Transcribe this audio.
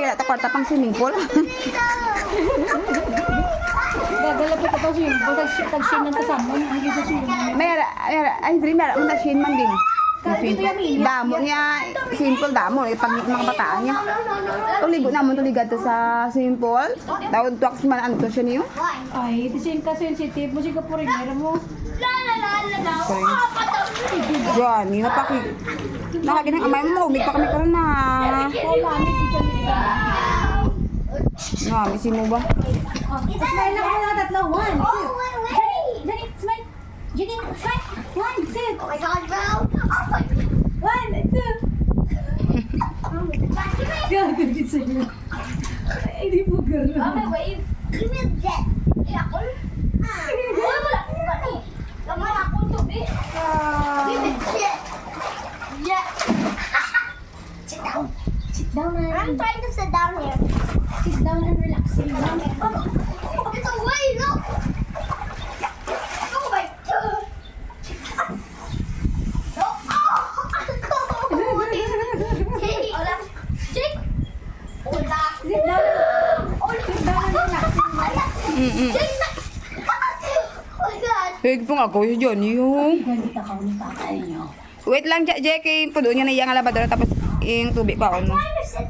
Kaya kwarta pang swimming pool. Gagala po ito siya. Tag-share ng kasama. Ang gisa siya. Ay, hindi, meron na shin man din. Dito yung init. Damo niya, simple damo. Pag mga bataan niya. Tuligo naman, tuligad to sa simple. Tawag tuwaks man, ano to siya niyo? Ay, disin ka sensitive mo. Siga po rin. Meron mo. Diyan, yun na paki. Nakaginang amay mo, umig pa kami karon na. Oo, mami. Dito niya. Misi mo ba? Smile lang ako na tatlo. One, two. Jenny, smile. Jenny, smile. One, two. Oh my god, bro! One, two. Gago din sa'yo. Ay, di po gano'n. Mami, wave! Give me a jet! Ako? Wala ko gani! Laman ako tubig! Give me a jet! Yeah! Sit down! Sit down I'm and trying to sit down here. sit down and relax. It's a wave, look! Oh my god! Hola! Jake! Hola! Sit down and sit down and relax. Jake! Oh my god! Hig pong ako yun dyan, yung... Ganda ka ng tatay niyo. Wait lang, Jackie. Pudo niya na iyang alabadora tapos yung tubig pa ako mo. Sit,